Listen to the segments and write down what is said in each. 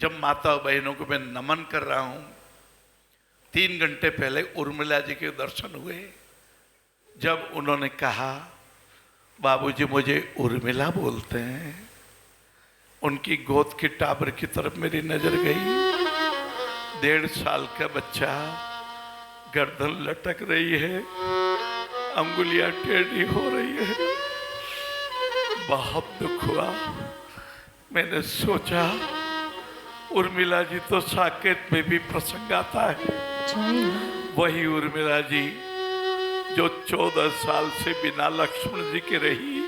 जब माता बहनों को मैं नमन कर रहा हूं, 3 घंटे पहले उर्मिला जी के दर्शन हुए। जब उन्होंने कहा बाबूजी मुझे उर्मिला बोलते हैं, उनकी गोद की टाबर की तरफ मेरी नजर गई। 1.5 साल का बच्चा, गर्दन लटक रही है, अंगुलियां टेढ़ी हो रही है। बहुत दुख हुआ। मैंने सोचा उर्मिला जी तो साकेत में भी प्रसंग आता है। वही उर्मिला जी जो 14 साल से बिना लक्ष्मण जी के रही,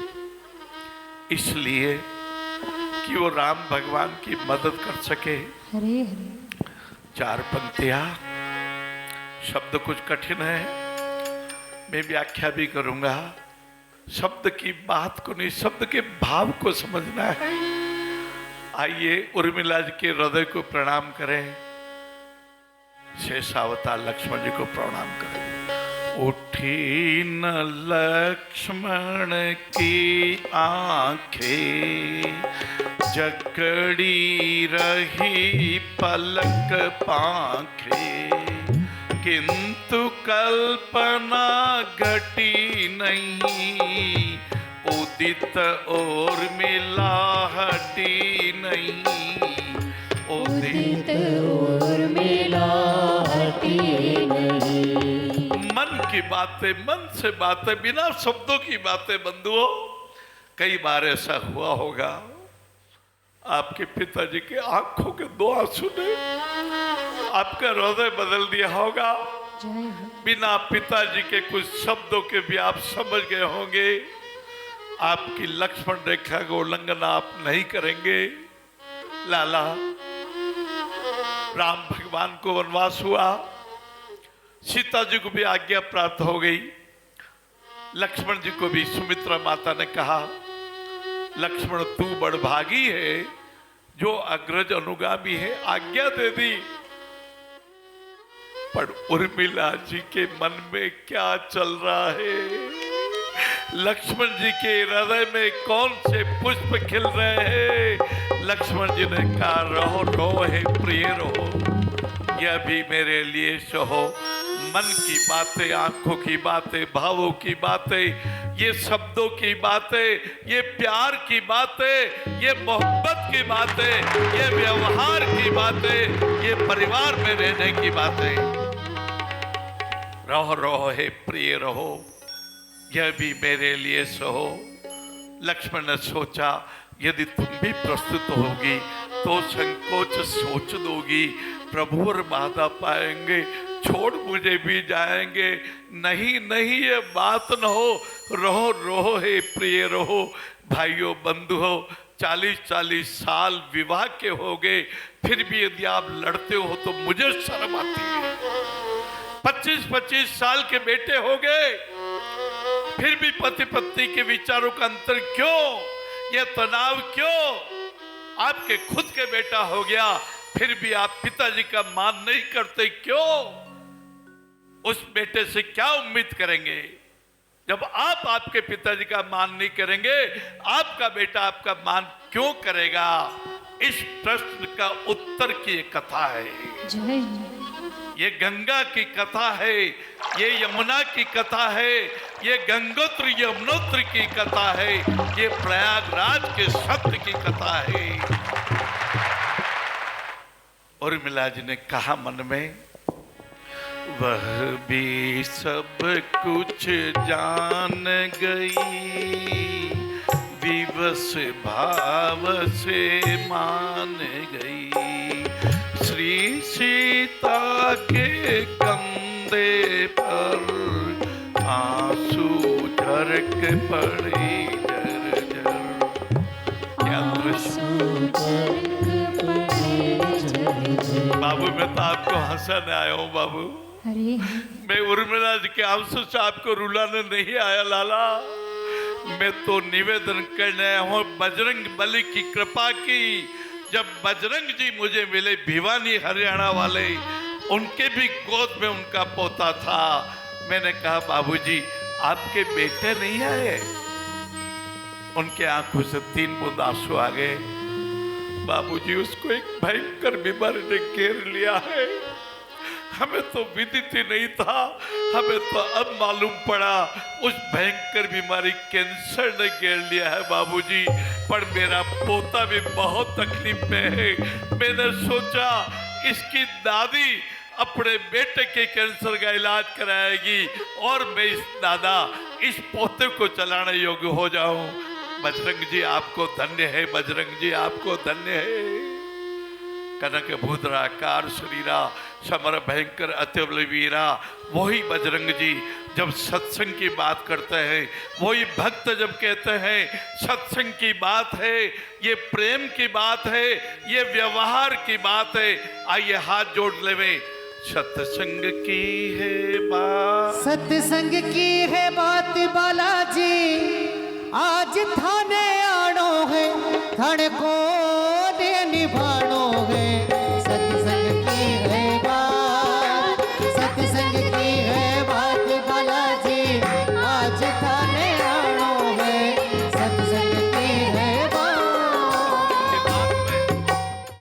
इसलिए कि वो राम भगवान की मदद कर सके। हरे हरे 4 पंक्तियां, शब्द कुछ कठिन है, मैं व्याख्या भी करूंगा। शब्द की बात को नहीं, शब्द के भाव को समझना है। आइए उर्मिला जी के हृदय को प्रणाम करें, शेषावतार लक्ष्मण जी को प्रणाम करें। उठी न लक्ष्मण की आंखें, जकड़ी रही पलक पांखें, किंतु कल्पना घटी नहीं, उदित और मिला हटी नहीं, उदित और मिला हटी नहीं। मन की बातें, मन से बातें, बिना शब्दों की बातें। बंधुओं, कई बार ऐसा हुआ होगा, आपके पिताजी के आंखों के 2 आंसू ने आपका हृदय बदल दिया होगा। बिना पिताजी के कुछ शब्दों के भी आप समझ गए होंगे। आपकी लक्ष्मण रेखा का उल्लंघन आप नहीं करेंगे। लाला, राम भगवान को वनवास हुआ, सीता जी को भी आज्ञा प्राप्त हो गई। लक्ष्मण जी को भी सुमित्रा माता ने कहा, लक्ष्मण तू बड़भागी है जो अग्रज अनुगामी है, आज्ञा दे दी। पर उर्मिला जी के मन में क्या चल रहा है? लक्ष्मण जी के हृदय में कौन से पुष्प खिल रहे हैं? लक्ष्मण जी ने कहा, रहो रहो हे प्रिय रहो, यह भी मेरे लिए सहो। मन की बातें, आंखों की बातें, भावों की बातें, ये शब्दों की बातें, ये प्यार की बातें, ये मोहब्बत की बातें, ये व्यवहार की बातें, ये परिवार में रहने की बातें। रहो रहो हे प्रिय रहो, यह भी मेरे लिए सहो। लक्ष्मण ने सोचा, यदि तुम भी प्रस्तुत होगी तो संकोच सोच दोगी, प्रभु और बाधा पाएंगे, छोड़ मुझे भी जाएंगे। नहीं नहीं, ये बात न हो, रहो रहो हे प्रिय रहो। भाइयों बंधुओं, 40-40 साल विवाह के हो गए, फिर भी यदि आप लड़ते हो तो मुझे शर्म आती है। 25-25 साल के बेटे हो गए, फिर भी पति पत्नी के विचारों का अंतर क्यों? यह तनाव क्यों? आपके खुद के बेटा हो गया, फिर भी आप पिताजी का मान नहीं करते क्यों? उस बेटे से क्या उम्मीद करेंगे? जब आप आपके पिताजी का मान नहीं करेंगे, आपका बेटा आपका मान क्यों करेगा? इस प्रश्न का उत्तर की एक कथा है। ये गंगा की कथा है, ये यमुना की कथा है, ये गंगोत्री यमुनोत्री की कथा है, ये प्रयागराज के सत्य की कथा है। उर्मिला जी ने कहा मन में, वह भी सब कुछ जान गई, विवश भाव से मान गई, श्री सीता के कंधे पर आंसू झरक पड़े झर झर। क्या दृश्य! बाबू, मैं तो आपको हंसाने आया हूँ बाबू। मैं उर्मिला जी के आंसू से आपको रुलाने नहीं आया लाला। मैं तो निवेदन करने आया हूँ बजरंग बली की कृपा की। जब बजरंग जी मुझे मिले, भिवानी हरियाणा वाले, उनके भी गोद में उनका पोता था। मैंने कहा बाबूजी आपके बेटे नहीं आए? उनके आंखों से 3 बूंद आंसू आ गए। बाबूजी उसको एक भयंकर बीमारी ने घेर लिया है। हमें तो विदित ही नहीं था, हमें तो अब मालूम पड़ा उस भयंकर बीमारी कैंसर ने घेर लिया है बाबूजी। पर मेरा पोता भी बहुत तकलीफ में है। मैंने सोचा इसकी दादी अपने बेटे के कैंसर का इलाज कराएगी और मैं इस पोते को चलाने योग्य हो जाऊं। बजरंग जी आपको धन्य है, बजरंग जी आपको धन्य है। कनक भूद्राकार शरीरा समर भयंकर अत्यबल वीरा, वही बजरंग जी जब सत्संग की बात करते हैं, वही भक्त जब कहते हैं सत्संग की बात है, ये प्रेम की बात है, ये व्यवहार की बात है। आइए हाथ जोड़ लेवे। सत्संग की है बात, सत्संग की है बात बालाजी, आज थाने आनो है, थाने को दे निभानो है। सत्संग की है बात, सत्संग की है बात बालाजी, आज